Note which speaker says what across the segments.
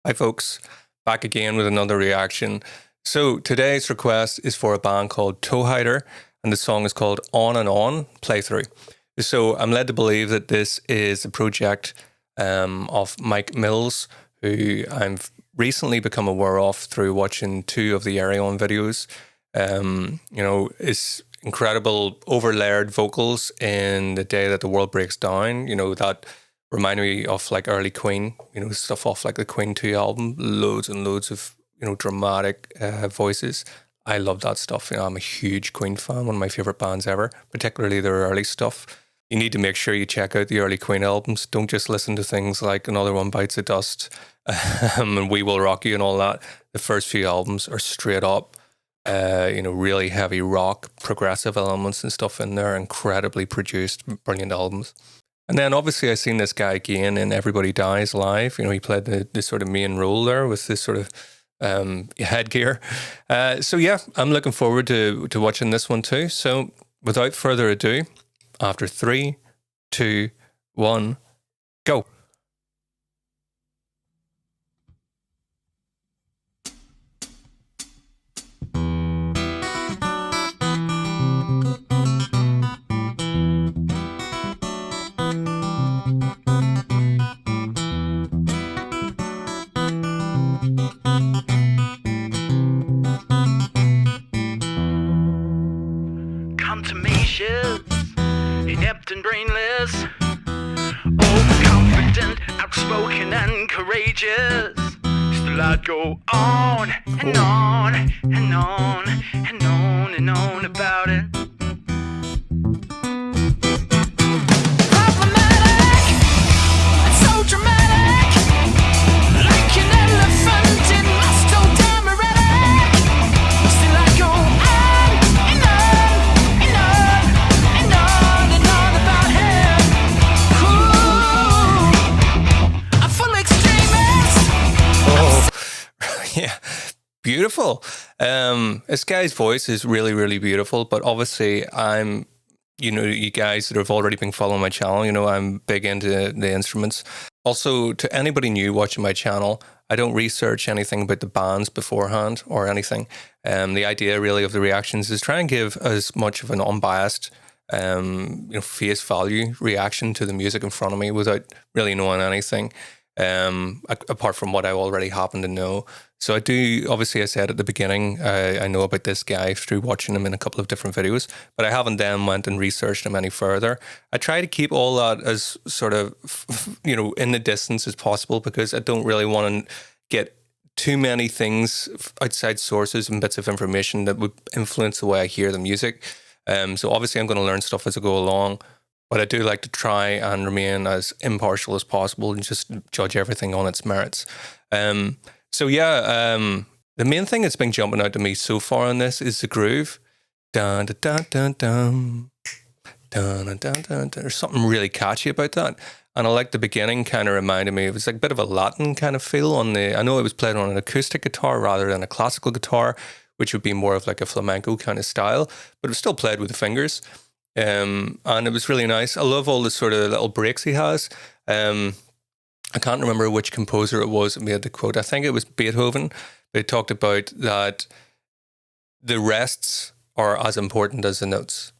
Speaker 1: Hi folks, back again with another reaction. So today's request is for a band called TOEHIDER, and the song is called On and On Playthrough. So I'm led to believe that this is a project of Mike Mills, who I've recently become aware of through watching two of the Arion videos. His incredible overlayered vocals in The Day That the World Breaks Down, that reminded me of like early Queen, stuff off like the Queen 2 album, loads and loads of, dramatic voices. I love that stuff. I'm a huge Queen fan, one of my favorite bands ever, particularly their early stuff. You need to make sure you check out the early Queen albums. Don't just listen to things like Another One Bites the Dust and We Will Rock You and all that. The first few albums are straight up, really heavy rock, progressive elements and stuff in there, incredibly produced, brilliant albums. And then obviously I seen this guy again in Everybody Dies Live. He played the sort of main role there with this sort of headgear. So yeah, I'm looking forward to watching this one too. So without further ado, after 3, 2, 1, go.
Speaker 2: Contumacious, inept and brainless, overconfident, outspoken and courageous. Still I'd go on and on and on and on and on about it. Problematic and so dramatic, like an elephant in muscle DIAMIR. Still I go on and on and on and on and on about him. Ooh, a full extremist.
Speaker 1: Oh, yeah, beautiful. This guy's voice is really, really beautiful, but obviously I'm, you guys that have already been following my channel, I'm big into the instruments. Also, to anybody new watching my channel, I don't research anything about the bands beforehand or anything. The idea really of the reactions is try and give as much of an unbiased, face value reaction to the music in front of me without really knowing anything, apart from what I already happen to know. So I do, obviously I said at the beginning, I know about this guy through watching him in a couple of different videos, but I haven't then went and researched him any further. I try to keep all that as sort of, in the distance as possible, because I don't really want to get too many things, outside sources and bits of information that would influence the way I hear the music. So obviously I'm going to learn stuff as I go along, but I do like to try and remain as impartial as possible and just judge everything on its merits. So yeah, the main thing that's been jumping out to me so far on this is the groove. Dun, dun, dun, dun, dun. Dun, dun, dun, dun. There's something really catchy about that. And I like the beginning kind of reminded me, it was like a bit of a Latin kind of feel on I know it was played on an acoustic guitar rather than a classical guitar, which would be more of like a flamenco kind of style, but it was still played with the fingers. And it was really nice. I love all the sort of little breaks he has. I can't remember which composer it was that made the quote. I think it was Beethoven. They talked about that the rests are as important as the notes.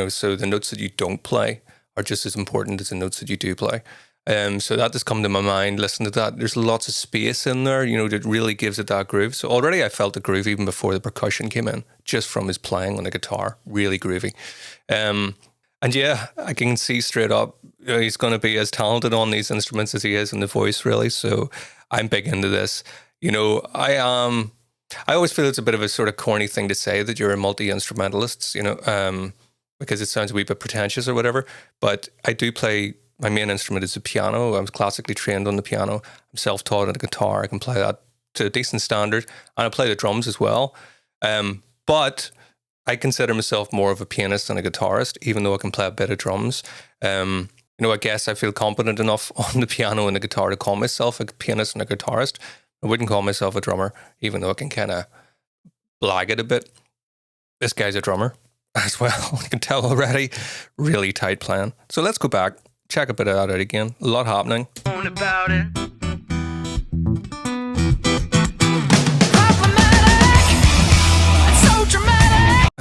Speaker 1: So the notes that you don't play are just as important as the notes that you do play. So that just come to my mind, listen to that. There's lots of space in there, that really gives it that groove. So already I felt the groove even before the percussion came in, just from his playing on the guitar, really groovy. And yeah, I can see straight up, he's going to be as talented on these instruments as he is in the voice, really. So I'm big into this. I always feel it's a bit of a sort of corny thing to say that you're a multi-instrumentalist, because it sounds a wee bit pretentious or whatever. But I do play, my main instrument is the piano. I was classically trained on the piano. I'm self-taught on the guitar. I can play that to a decent standard. And I play the drums as well. But I consider myself more of a pianist than a guitarist, even though I can play a bit of drums. I guess I feel competent enough on the piano and the guitar to call myself a pianist and a guitarist. I wouldn't call myself a drummer, even though I can kind of blag it a bit. This guy's a drummer as well. You can tell already. Really tight playing. So let's go back, check a bit of that out again. A lot happening.
Speaker 2: About it.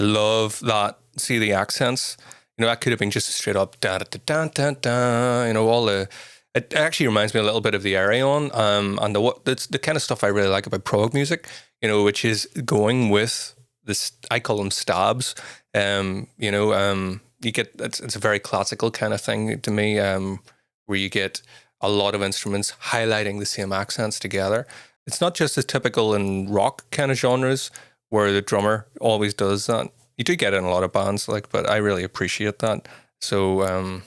Speaker 1: I love that. See the accents? You know, that could have been just a straight up da da da da da. You know, all the. It actually reminds me a little bit of the Arion, and that's the kind of stuff I really like about prog music. You know, which is going with this. I call them stabs. You know, you get it's a very classical kind of thing to me, where you get a lot of instruments highlighting the same accents together. It's not just as typical in rock kind of genres where the drummer always does that. You do get it in a lot of bands, but I really appreciate that. So,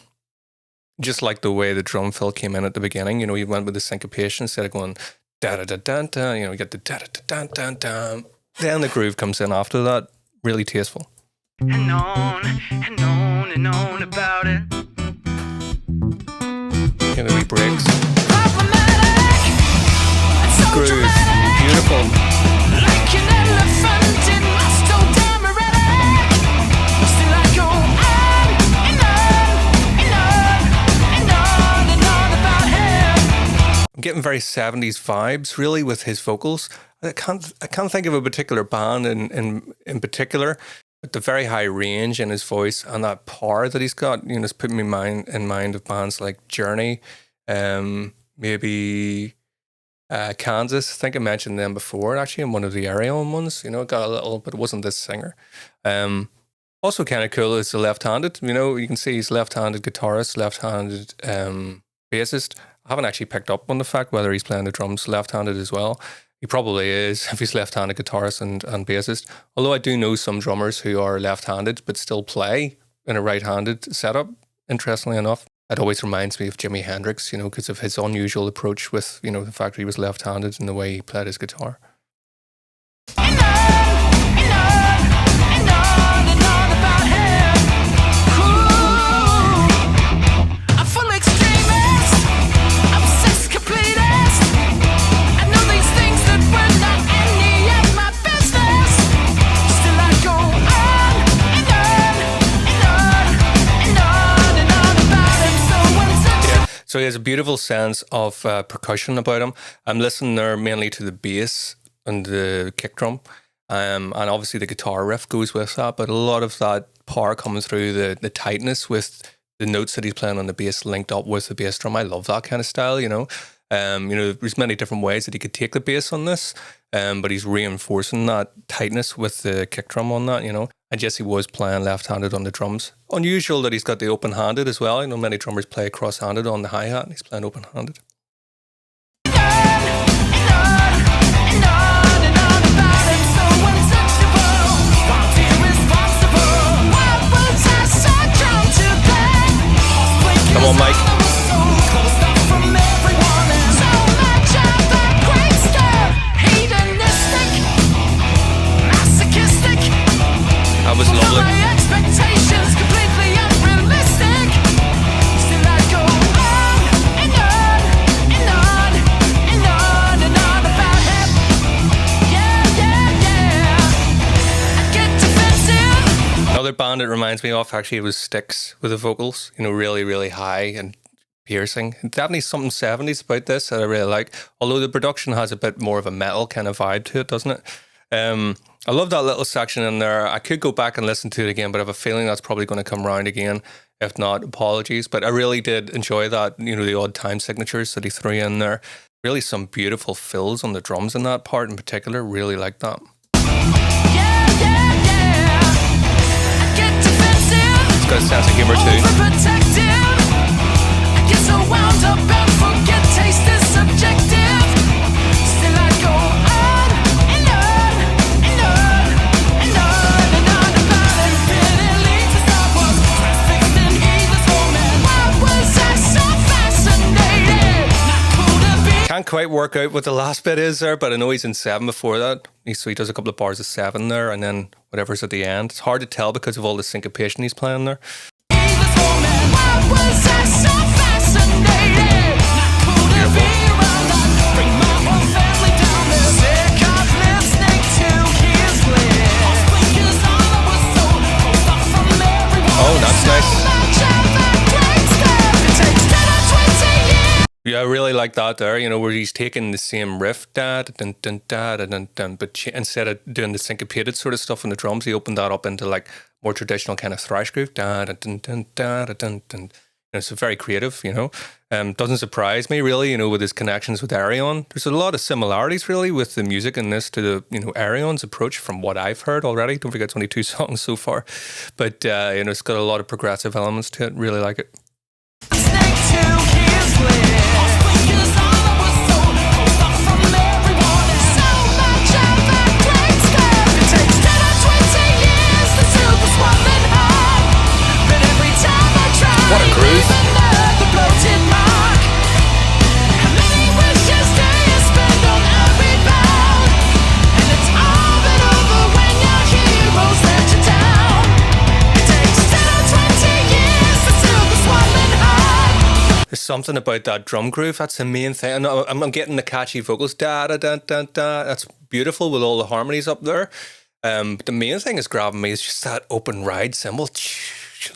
Speaker 1: just like the way the drum fill came in at the beginning, you know, you went with the syncopation instead of going da da da da da. You know, you get the da da da da da da. Then the groove comes in after that. Really tasteful.
Speaker 2: And on and on and on about it.
Speaker 1: Yeah, the wee breaks.
Speaker 2: Problematic. It's so
Speaker 1: Groove.
Speaker 2: dramatic.
Speaker 1: Beautiful.
Speaker 2: Like an elephant in muscle damaratic. Still I go on and on and on and on and on about him.
Speaker 1: I'm getting very 70s vibes, really, with his vocals. I can't think of a particular band in particular, but the very high range in his voice and that power that he's got, you know, it's putting me in mind of bands like Journey, maybe Kansas. I think I mentioned them before, actually, in one of the Arion ones. You know, it got a little, but it wasn't this singer. Also kind of cool is the left-handed. You know, you can see he's left-handed guitarist, left-handed bassist. I haven't actually picked up on the fact whether he's playing the drums left-handed as well. He probably is if he's left-handed guitarist and bassist. Although I do know some drummers who are left-handed but still play in a right-handed setup, interestingly enough. It always reminds me of Jimi Hendrix, you know, because of his unusual approach with, you know, the fact that he was left-handed and the way he played his guitar.
Speaker 2: And on and on and on and on about him. Ooh, a full extremist, obsessed completist. I know these things that were not any of my business. Still I go on and on and on and on and on about him. So when it's
Speaker 1: Yeah. So he has a beautiful sense of percussion about him. I'm listening there mainly to the bass and the kick drum. And obviously the guitar riff goes with that, but a lot of that power coming through the tightness with the notes that he's playing on the bass linked up with the bass drum. I love that kind of style, you know. You know, there's many different ways that he could take the bass on this, but he's reinforcing that tightness with the kick drum on that, you know. And Jesse was playing left-handed on the drums. Unusual that he's got the open-handed as well. You know, many drummers play cross-handed on the hi-hat, and he's playing open-handed. Come on, Mike. That was lovely. Another band it reminds me of, actually, it was Styx with the vocals, you know, really, really high and piercing. Definitely something 70s about this that I really like, although the production has a bit more of a metal kind of vibe to it, doesn't it? I love that little section in there. I could go back and listen to it again, but I have a feeling that's probably going to come around again. If not, apologies. But I really did enjoy that, you know, the odd time signatures that he threw in there. Really some beautiful fills on the drums in that part in particular. Really like that. It's got a sense of humor too. Can't quite work out what the last bit is there, but I know he's in 7 before that. So he does a couple of bars of 7 there, and then whatever's at the end. It's hard to tell because of all the syncopation he's playing there. Oh, that's nice. I really like that there, you know, where he's taking the same riff, da, da, dun, dun, da, da, dun, dun, but instead of doing the syncopated sort of stuff on the drums, he opened that up into like more traditional kind of thrash groove, da, da, dun, dun, da, da, dun, dun. You know, so very creative, you know. Doesn't surprise me really, you know, with his connections with Arion. There's a lot of similarities really with the music in this to the, you know, Arion's approach from what I've heard already. Don't forget it's only 2 songs so far, but you know, it's got a lot of progressive elements to it. Really like it.
Speaker 2: What a groove.
Speaker 1: There's something about that drum groove. That's the main thing. I'm getting the catchy vocals. Da da da da da. That's beautiful with all the harmonies up there. But the main thing is grabbing me is just that open ride cymbal.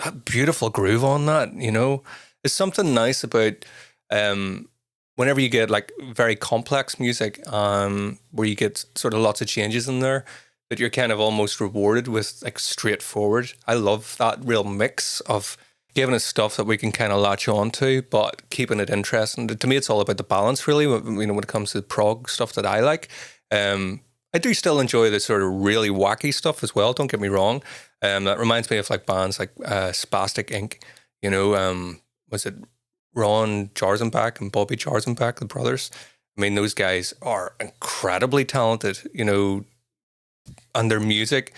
Speaker 1: That beautiful groove on that. You know, there's something nice about whenever you get like very complex music, where you get sort of lots of changes in there, that you're kind of almost rewarded with like straightforward. I love that real mix of giving us stuff that we can kind of latch on to, but keeping it interesting. To me, it's all about the balance, really, you know, when it comes to prog stuff that I like. I do still enjoy the sort of really wacky stuff as well, don't get me wrong. That reminds me of like bands like Spastic Inc., you know, was it Ron Jarzenbach and Bobby Jarzenbach, the brothers? I mean, those guys are incredibly talented, you know, and their music,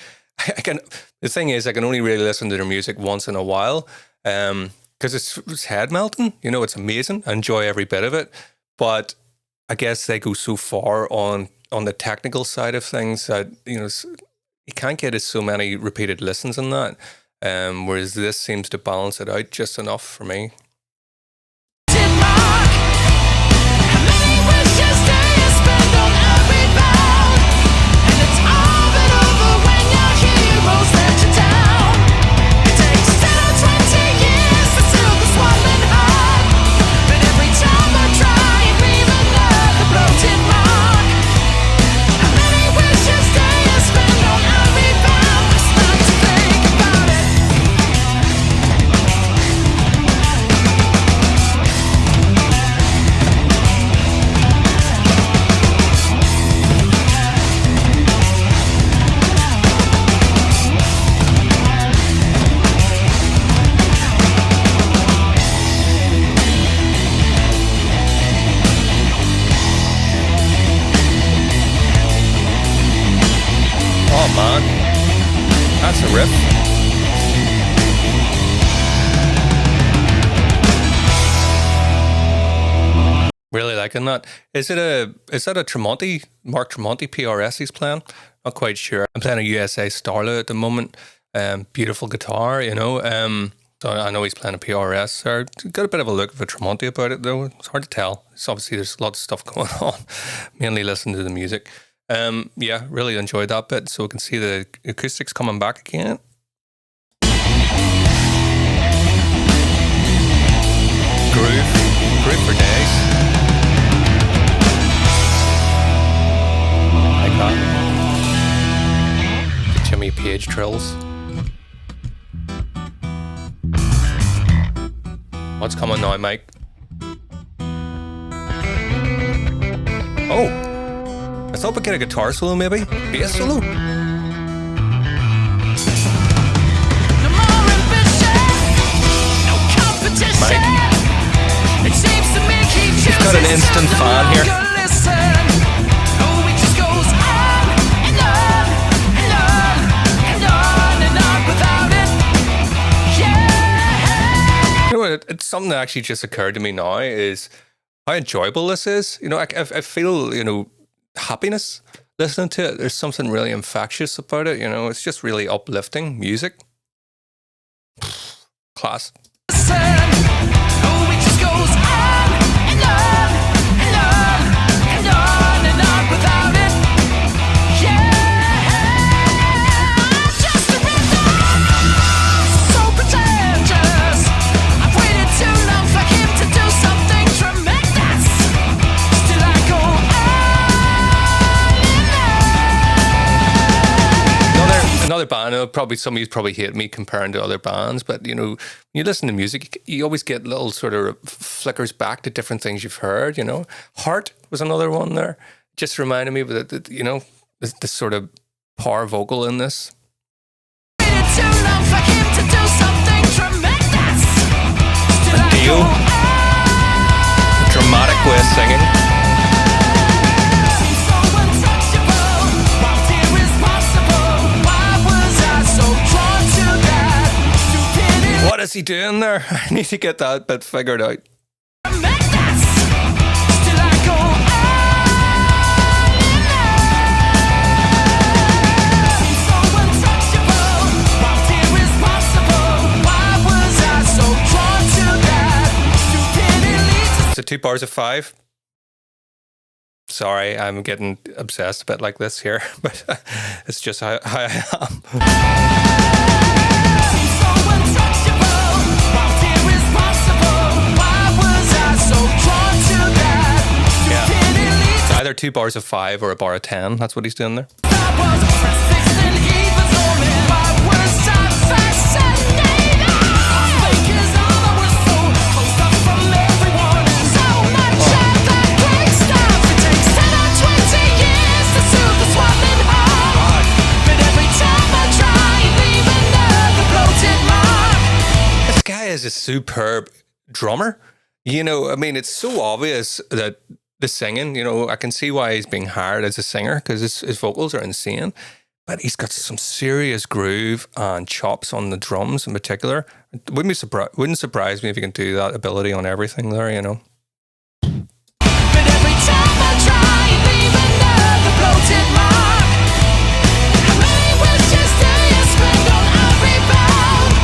Speaker 1: the thing is, I can only really listen to their music once in a while, because it's head melting, you know, it's amazing. I enjoy every bit of it, but I guess they go so far on the technical side of things that, you know, you can't get as so many repeated listens in that, whereas this seems to balance it out just enough for me. That's a riff. Really liking that. Is that a Tremonti, Mark Tremonti PRS he's playing? Not quite sure. I'm playing a USA Starla at the moment. Beautiful guitar, you know. So I know he's playing a PRS. Or got a bit of a look of a Tremonti about it though. It's hard to tell. It's obviously there's lots of stuff going on. Mainly listen to the music. Yeah, really enjoyed that bit. So we can see the acoustics coming back again. Groove for days. Like that. The Jimmy Page trills. What's coming now, Mike? Oh, I thought we'd get a guitar solo, maybe? Bass solo? Mike. He's got an instant fan here. You know what? It's something that actually just occurred to me now is how enjoyable this is. You know, I feel, you know, happiness listening to it. There's something really infectious about it. You know, it's just really uplifting music. Class. other band, probably some of you probably hate me comparing to other bands, but you know, when you listen to music, you always get little sort of flickers back to different things you've heard. You know, Heart was another one there. Just reminded me of that, you know, this sort of power vocal in this.
Speaker 2: Too long for him to do something tremendous. Still I
Speaker 1: Dio,
Speaker 2: go on.
Speaker 1: dramatic way of singing.
Speaker 2: Seems so untouchable. How dear is possible? Why was I so drawn to that? Stupidity
Speaker 1: What is he doing there? I need to get that bit figured out.
Speaker 2: tremendous. Still I go on. Seems so untouchable. How dear is possible? Why was I so drawn to that? Stupidity.
Speaker 1: So 2 bars of 5. Sorry, I'm getting obsessed a bit like this here, but it's just how I am.
Speaker 2: Seems so untouchable. How dear is possible? Why was I so drawn to that?
Speaker 1: Yeah.
Speaker 2: Stupidity.
Speaker 1: It's either 2 bars of 5 or a bar of 10. That's what he's doing there.
Speaker 2: I was transfixed and he was on me. Why was I fascinated? Because all I was so closed up from everyone. So much of that great stuff. It takes 10 or 20 years to soothe the swollen heart. But every time I try, you leave another bloated mark.
Speaker 1: This guy is a superb drummer. You know, I mean, it's so obvious that the singing, you know, I can see why he's being hired as a singer because his vocals are insane. But he's got some serious groove and chops on the drums in particular. Wouldn't surprise me if he can do that ability on everything there, you know.
Speaker 2: But every time I try, you leave another bloated mark. How many wishes do you spend on a rebound?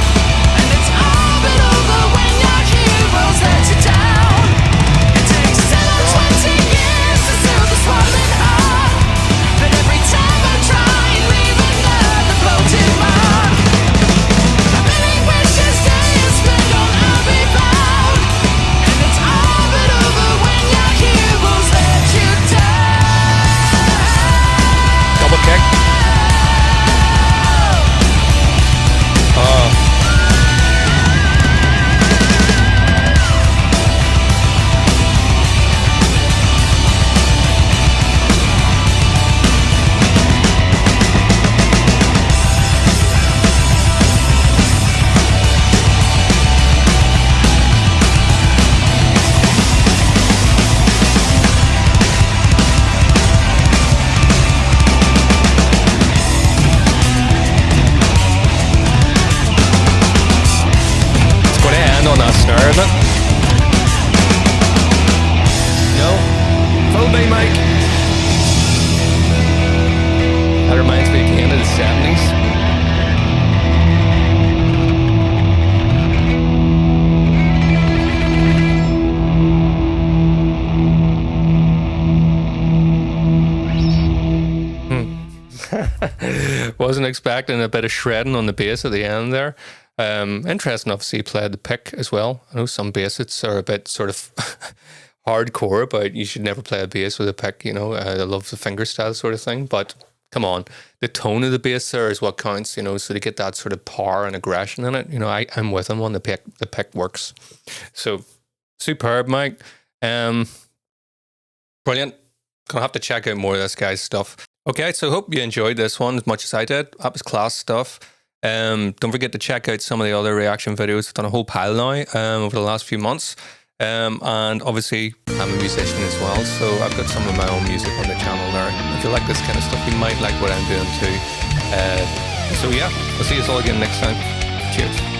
Speaker 2: And it's all but over when your heroes let you down. It takes 10 or 20 years to soothe the swollen heart. But every time I try, you leave another bloated mark. How many wishes do you spend on a rebound? And it's all but over when your heroes let you down.
Speaker 1: Double kick. Oh. It's going to end on that snare, isn't it? No. Full B, Mike. That reminds me again of the 70s. Wasn't expecting a bit of shredding on the bass at the end there. Interesting, obviously, he played the pick as well. I know some bassists are a bit sort of hardcore, but you should never play a bass with a pick, you know. I love the fingerstyle sort of thing, but come on. The tone of the bass there is what counts, you know, so to get that sort of power and aggression in it, you know, I'm with him on the pick works. So, superb, Mike. Brilliant. Gonna have to check out more of this guy's stuff. Okay, so hope you enjoyed this one as much as I did. That was class stuff. Don't forget to check out some of the other reaction videos. I've done a whole pile now over the last few months. And obviously, I'm a musician as well, so I've got some of my own music on the channel there. If you like this kind of stuff, you might like what I'm doing too. So yeah, I'll see you all again next time. Cheers.